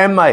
MI,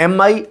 MI,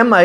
MI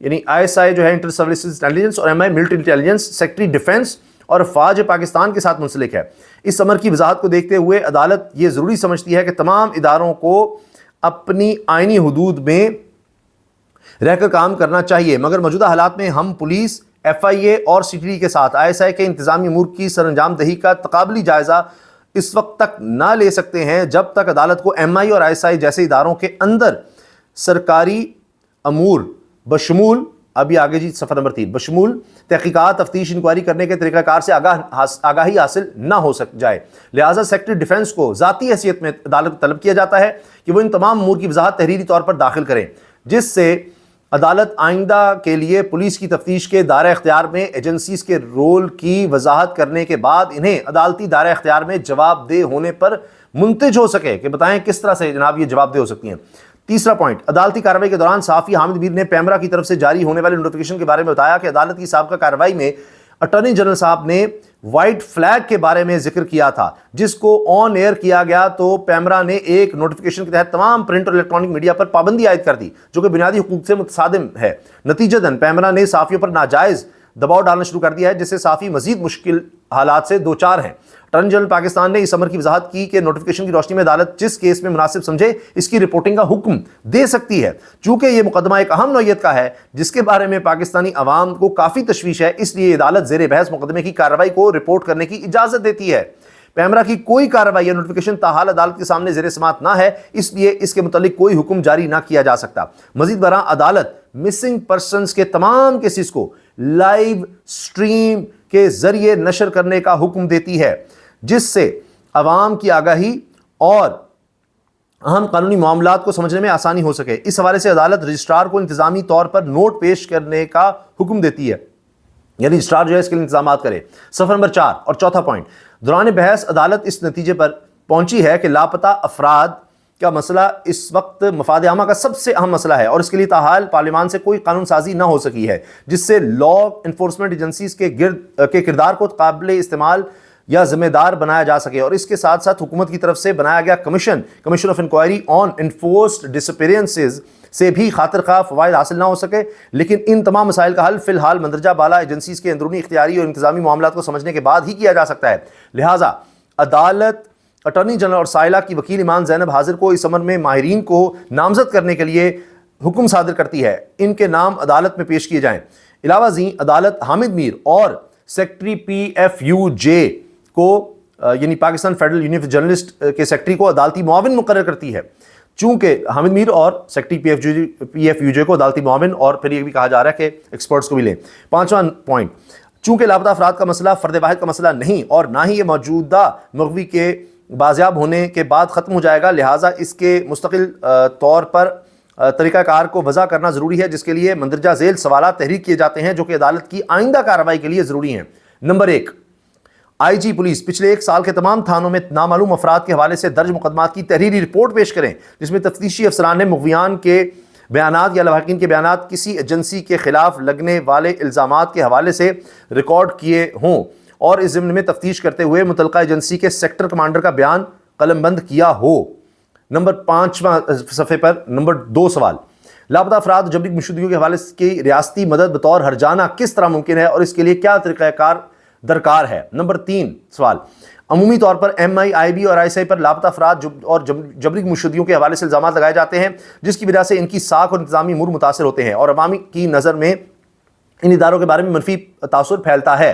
یعنی ISI جو ہے انٹر سروسز انٹیلیجنس اور MI military intelligence secretary defence اور فوج پاکستان کے ساتھ منسلک ہے۔ اس امر کی وضاحت کو دیکھتے ہوئے عدالت یہ ضروری سمجھتی ہے کہ تمام اداروں کو اپنی آئینی حدود میں رہ کر کام کرنا چاہیے، مگر موجودہ حالات میں ہم پولیس، FIA اور CTD کے ساتھ ISI کے انتظامی امور کی سر انجام دہی کا تقابلی جائزہ اس وقت تک نہ لے سکتے ہیں جب تک عدالت کو MI اور ISI جیسے اداروں کے اندر سرکاری امور بشمول ابھی آگے جی صفحہ نمبر 3 بشمول تحقیقات، تفتیش، انکوائری کرنے کے طریقہ کار سے آگاہی حاصل نہ ہو جائے۔ لہٰذا سیکٹری ڈیفنس کو ذاتی حیثیت میں عدالت کو طلب کیا جاتا ہے کہ وہ ان تمام امور کی وضاحت تحریری طور پر داخل کریں، جس سے عدالت آئندہ کے لیے پولیس کی تفتیش کے دائرہ اختیار میں ایجنسیز کے رول کی وضاحت کرنے کے بعد انہیں عدالتی دائرہ اختیار میں جواب دہ ہونے پر منتج ہو سکے۔ کہ بتائیں کس طرح سے جناب یہ جواب دہ ہو سکتی ہیں۔ تیسرا پوائنٹ، عدالتی کارروائی کے دوران صحافی حامد میر نے پیمرا کی طرف سے جاری ہونے والے نوٹیفیکیشن کے بارے میں بتایا کہ عدالت کی سابقہ کارروائی میں اٹارنی جنرل صاحب نے وائٹ فلیگ کے بارے میں ذکر کیا تھا، جس کو آن ایئر کیا گیا تو پیمرا نے ایک نوٹیفیکیشن کے تحت تمام پرنٹ اور الیکٹرانک میڈیا پر پابندی عائد کر دی، جو کہ بنیادی حقوق سے متصادم ہے۔ نتیجتاً پیمرا نے صحافیوں پر ناجائز دباؤ ڈالنا شروع کر دیا ہے، جس سے صحافی مزید مشکل حالات سے دوچار ہیں۔ اٹارنی جنرل پاکستان نے اس امر کی وضاحت کی کہ نوٹیفیکیشن کی روشنی میں عدالت جس کیس میں مناسب سمجھے اس کی رپورٹنگ کا حکم دے سکتی ہے۔ چونکہ یہ مقدمہ ایک اہم نوعیت کا ہے جس کے بارے میں پاکستانی عوام کو کافی تشویش ہے، اس لیے عدالت زیر بحث مقدمے کی کارروائی کو رپورٹ کرنے کی اجازت دیتی ہے۔ پیمرا کی کوئی کارروائی یا نوٹیفیکیشن تاحال عدالت کے سامنے زیر سماعت نہ ہے، اس لیے اس کے متعلق کوئی حکم جاری نہ کیا جا سکتا۔ مزید برآں عدالت مسنگ پرسنز کے تمام کیسز کو لائیو سٹریم کے ذریعے نشر کرنے کا حکم دیتی ہے، جس سے عوام کی آگاہی اور اہم قانونی معاملات کو سمجھنے میں آسانی ہو سکے۔ اس حوالے سے عدالت رجسٹرار کو انتظامی طور پر نوٹ پیش کرنے کا حکم دیتی ہے، یعنی رجسٹرار جو ہے اس کے لیے انتظامات کرے۔ صفحہ نمبر 4 اور چوتھا پوائنٹ، دوران بحث عدالت اس نتیجے پر پہنچی ہے کہ لاپتہ افراد کا مسئلہ اس وقت مفاد عامہ کا سب سے اہم مسئلہ ہے، اور اس کے لیے تاحال پارلیمان سے کوئی قانون سازی نہ ہو سکی ہے جس سے لا انفورسمنٹ ایجنسیز کے کردار کو قابل استعمال یا ذمہ دار بنایا جا سکے، اور اس کے ساتھ ساتھ حکومت کی طرف سے بنایا گیا commission of inquiry on enforced disappearances سے بھی خاطر خواہ فوائد حاصل نہ ہو سکے۔ لیکن ان تمام مسائل کا حل فی الحال مندرجہ بالا ایجنسیز کے اندرونی اختیاری اور انتظامی معاملات کو سمجھنے کے بعد ہی کیا جا سکتا ہے۔ لہٰذا عدالت اٹارنی جنرل اور سائلہ کی وکیل ایمان زینب حاضر کو اس امر میں ماہرین کو نامزد کرنے کے لیے حکم صادر کرتی ہے، ان کے نام عدالت میں پیش کیے جائیں۔ علاوہ ازیں عدالت حامد میر اور سیکٹری PFUJ کو یعنی Pakistan federal union of journalist کے سیکٹری کو عدالتی معاون مقرر کرتی ہے۔ چونکہ حامد میر اور سیکٹری PFUJ کو عدالتی معاون اور پھر یہ بھی کہا جا رہا ہے کہ ایکسپرٹس کو بھی لیں۔ پانچواں پوائنٹ، چونکہ لاپتہ افراد کا مسئلہ فرد واحد کا مسئلہ نہیں اور نہ ہی یہ موجودہ مغوی کے بازیاب ہونے کے بعد ختم ہو جائے گا، لہٰذا اس کے مستقل طور پر طریقہ کار کو وضع کرنا ضروری ہے، جس کے لیے مندرجہ ذیل سوالات تحریر کیے جاتے ہیں جو کہ عدالت کی آئندہ کارروائی کے لیے ضروری ہیں۔ نمبر 1، IG پولیس پچھلے 1 سال کے تمام تھانوں میں نامعلوم افراد کے حوالے سے درج مقدمات کی تحریری رپورٹ پیش کریں، جس میں تفتیشی افسران نے مغویان کے بیانات یا لواحقین کے بیانات کسی ایجنسی کے خلاف لگنے والے الزامات کے حوالے سے ریکارڈ کیے ہوں، اور اس ضمن میں تفتیش کرتے ہوئے متعلقہ ایجنسی کے سیکٹر کمانڈر کا بیان قلم بند کیا ہو۔ نمبر 5واں صفحے پر نمبر 2 سوال، لاپتہ افراد اور جبری گمشدگیوں کے حوالے کی ریاستی مدد بطور ہرجانہ کس طرح ممکن ہے اور اس کے لیے کیا طریقہ کار درکار ہے؟ نمبر 3 سوال، عمومی طور پر MI IB اور ISI پر لاپتہ افراد اور جبری گمشدگیوں کے حوالے سے الزامات لگائے جاتے ہیں، جس کی وجہ سے ان کی ساکھ اور انتظامی امور متاثر ہوتے ہیں اور عوامی کی نظر میں ان اداروں کے بارے میں منفی تاثر پھیلتا ہے۔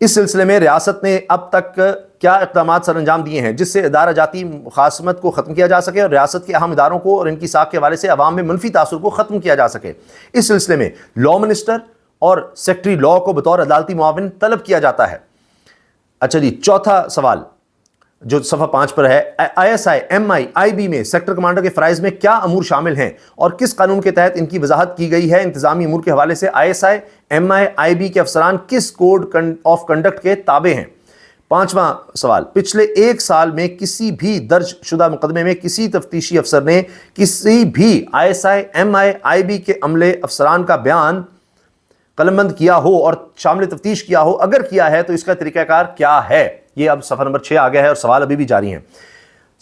اس سلسلے میں ریاست نے اب تک کیا اقدامات سر انجام دیے ہیں جس سے ادارہ جاتی مخاصمت کو ختم کیا جا سکے اور ریاست کے اہم اداروں کو اور ان کی ساکھ کے حوالے سے عوام میں منفی تاثر کو ختم کیا جا سکے؟ اس سلسلے میں لا منسٹر اور سیکٹری لا کو بطور عدالتی معاون طلب کیا جاتا ہے۔ اچھا جی، چوتھا سوال جو صفحہ 5 پر ہے، ISI MI IB میں سیکٹر کمانڈر کے فرائض میں کیا امور شامل ہیں اور کس قانون کے تحت ان کی وضاحت کی گئی ہے؟ انتظامی امور کے حوالے سے ISI MI IB کے افسران کس کوڈ آف کنڈکٹ کے تابع ہیں؟ 5واں سوال، پچھلے 1 سال میں کسی بھی درج شدہ مقدمے میں کسی تفتیشی افسر نے کسی بھی ISI MI IB کے عملے افسران کا بیان قلم بند کیا ہو اور شامل تفتیش کیا ہو؟ اگر کیا ہے تو اس کا طریقہ کار کیا ہے؟ یہ اب صفحہ نمبر 6 آ گیا ہے اور سوال ابھی بھی جاری ہیں۔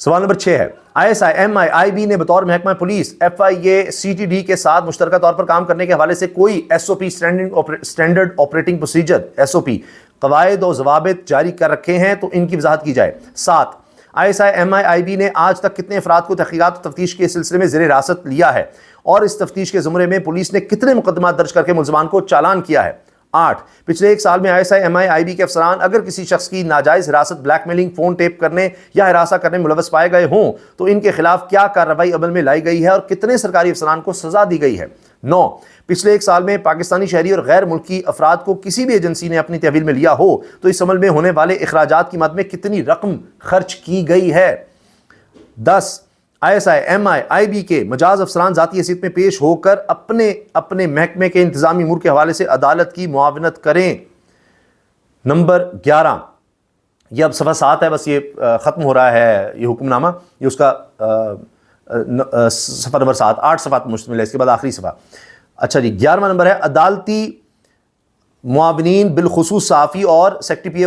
سوال نمبر 6 ہے ISI MI IB نے بطور محکمہ پولیس FIA CTD کے ساتھ مشترکہ طور پر کام کرنے کے حوالے سے کوئی SOP standard operating procedure SOP قواعد و ضوابط جاری کر رکھے ہیں تو ان کی وضاحت کی جائے۔ 7 ISI MI IB نے آج تک کتنے افراد کو تحقیقات و تفتیش کے سلسلے میں زیر حراست لیا ہے اور اس تفتیش کے زمرے میں پولیس نے کتنے مقدمات درج کر کے ملزمان کو چالان کیا ہے؟ 8 پچھلے ایک سال میں ISI MI IB کے افسران اگر کسی شخص کی ناجائز حراست بلیک میلنگ فون ٹیپ کرنے یا ہراساں کرنے میں ملوث پائے گئے ہوں تو ان کے خلاف کیا کارروائی عمل میں لائی گئی ہے اور کتنے سرکاری افسران کو سزا دی گئی ہے؟ 9 پچھلے ایک سال میں پاکستانی شہری اور غیر ملکی افراد کو کسی بھی ایجنسی نے اپنی تحویل میں لیا ہو تو اس عمل میں ہونے والے اخراجات کی مد میں کتنی رقم خرچ کی گئی ہے؟ 10 ISI MI IB کے مجاز افسران ذاتی حیثیت میں پیش ہو کر اپنے محکمے کے انتظامی امور کے حوالے سے عدالت کی معاونت کریں۔ نمبر 11 یہ اب صفحہ 7 ہے، بس یہ ختم ہو رہا ہے یہ حکم نامہ، یہ اس کا صفحہ نمبر 7 8 صفحات مشتمل ہے، اس کے بعد آخری صفحہ۔ اچھا جی 11واں نمبر ہے عدالتی معاونین بالخصوص صحافی اور سیکرٹری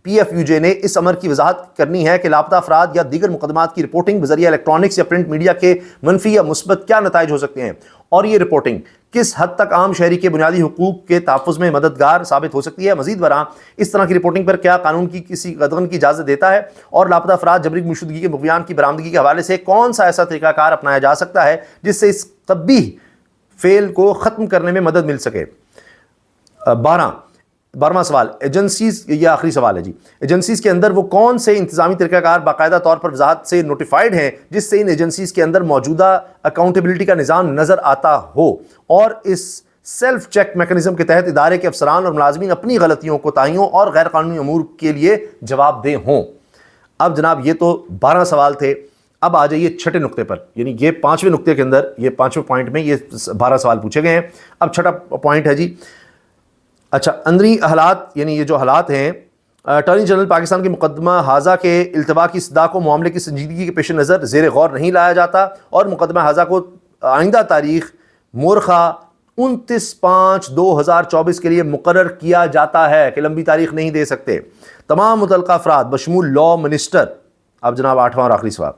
PFUJ نے اس امر کی وضاحت کرنی ہے کہ لاپتہ افراد یا دیگر مقدمات کی رپورٹنگ بذریعہ الیکٹرانکس یا پرنٹ میڈیا کے منفی یا مثبت کیا نتائج ہو سکتے ہیں اور یہ رپورٹنگ کس حد تک عام شہری کے بنیادی حقوق کے تحفظ میں مددگار ثابت ہو سکتی ہے۔ مزید برآں اس طرح کی رپورٹنگ پر کیا قانون کی کسی قدغن کی اجازت دیتا ہے اور لاپتہ افراد جبری گمشدگی کے مغویان کی برآمدگی کے حوالے سے کون سا ایسا طریقہ کار اپنایا جا سکتا ہے جس سے اس قبیح فعل کو ختم کرنے میں مدد مل سکے۔ 12واں سوال ایجنسیز، یہ آخری سوال ہے جی، ایجنسیز کے اندر وہ کون سے انتظامی طریقہ کار باقاعدہ طور پر وضاحت سے نوٹیفائڈ ہیں جس سے ان ایجنسیز کے اندر موجودہ اکاؤنٹیبلٹی کا نظام نظر آتا ہو اور اس سیلف چیک میکنزم کے تحت ادارے کے افسران اور ملازمین اپنی غلطیوں کوتاہیوں اور غیر قانونی امور کے لیے جواب دہ ہوں۔ اب جناب یہ تو 12 سوال تھے، اب آ جائیے چھٹے نقطے پر، یعنی یہ 5ویں نقطے کے اندر، یہ 5ویں پوائنٹ میں یہ 12 سوال پوچھے گئے ہیں۔ اب چھٹا پوائنٹ ہے جی، اچھا اندری حالات، یعنی یہ جو حالات ہیں اٹارنی جنرل پاکستان کے مقدمہ ہاضہ کے التوا کی صدا کو معاملے کی سنجیدگی کے پیش نظر زیر غور نہیں لایا جاتا اور مقدمہ ہاضہ کو آئندہ تاریخ مورخہ 29/5/2024 کے لیے مقرر کیا جاتا ہے کہ لمبی تاریخ نہیں دے سکتے۔ تمام متعلقہ افراد بشمول لا منسٹر، اب جناب 8واں اور آخری سوال،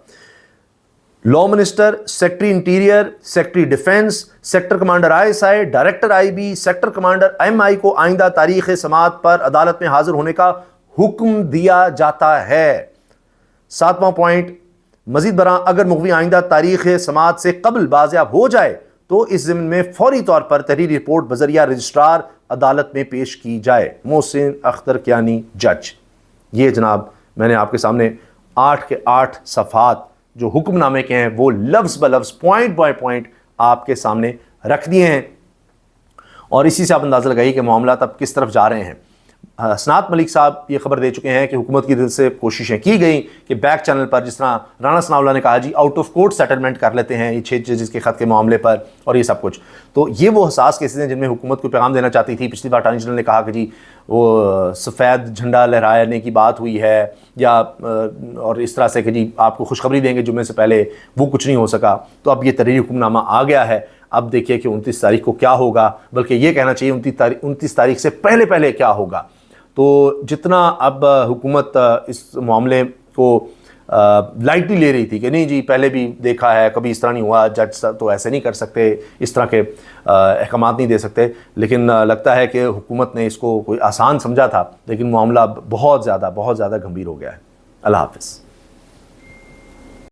law minister, secretary interior, secretary defence, sector commander ISI، director IB، sector commander MI کو آئندہ تاریخ سماعت پر عدالت میں حاضر ہونے کا حکم دیا جاتا ہے۔ 7واں پوائنٹ، مزید برآں اگر مغوی آئندہ تاریخ سماعت سے قبل بازیاب ہو جائے تو اس ضمن میں فوری طور پر تحریری رپورٹ بذریعہ رجسٹرار عدالت میں پیش کی جائے۔ محسن اختر کیانی جج۔ یہ جناب میں نے آپ کے سامنے 8 کے 8 صفحات جو حکم نامے کے ہیں وہ لفظ بلفظ پوائنٹ بائی پوائنٹ آپ کے سامنے رکھ دیے ہیں اور اسی سے آپ اندازہ لگائیے کہ معاملات اب کس طرف جا رہے ہیں۔ حسنات ملک صاحب یہ خبر دے چکے ہیں کہ حکومت کی طرف سے کوششیں کی گئیں کہ بیک چینل پر، جس طرح رانا ثناء اللہ نے کہا جی آؤٹ آف کورٹ سیٹلمنٹ کر لیتے ہیں یہ 6 ججز کے خط کے معاملے پر اور یہ سب کچھ، تو یہ وہ حساس کیسز ہیں جن میں حکومت کو پیغام دینا چاہتی تھی۔ پچھلی بار اٹارنی جنرل نے کہا کہ جی وہ سفید جھنڈا لہرانے کی بات ہوئی ہے یا اور اس طرح سے کہ جی آپ کو خوشخبری دیں گے جمعے سے پہلے، وہ کچھ نہیں ہو سکا، تو اب یہ تحریری حکم نامہ آ گیا ہے۔ اب دیکھیے کہ 29 تاریخ کو کیا ہوگا، بلکہ یہ کہنا چاہیے 29 تاریخ سے پہلے کیا ہوگا۔ تو جتنا اب حکومت اس معاملے کو لائٹلی لے رہی تھی کہ نہیں جی پہلے بھی دیکھا ہے کبھی اس طرح نہیں ہوا، جج تو ایسے نہیں کر سکتے، اس طرح کے احکامات نہیں دے سکتے، لیکن لگتا ہے کہ حکومت نے اس کو کوئی آسان سمجھا تھا، لیکن معاملہ بہت زیادہ گمبھیر ہو گیا ہے۔ اللہ حافظ۔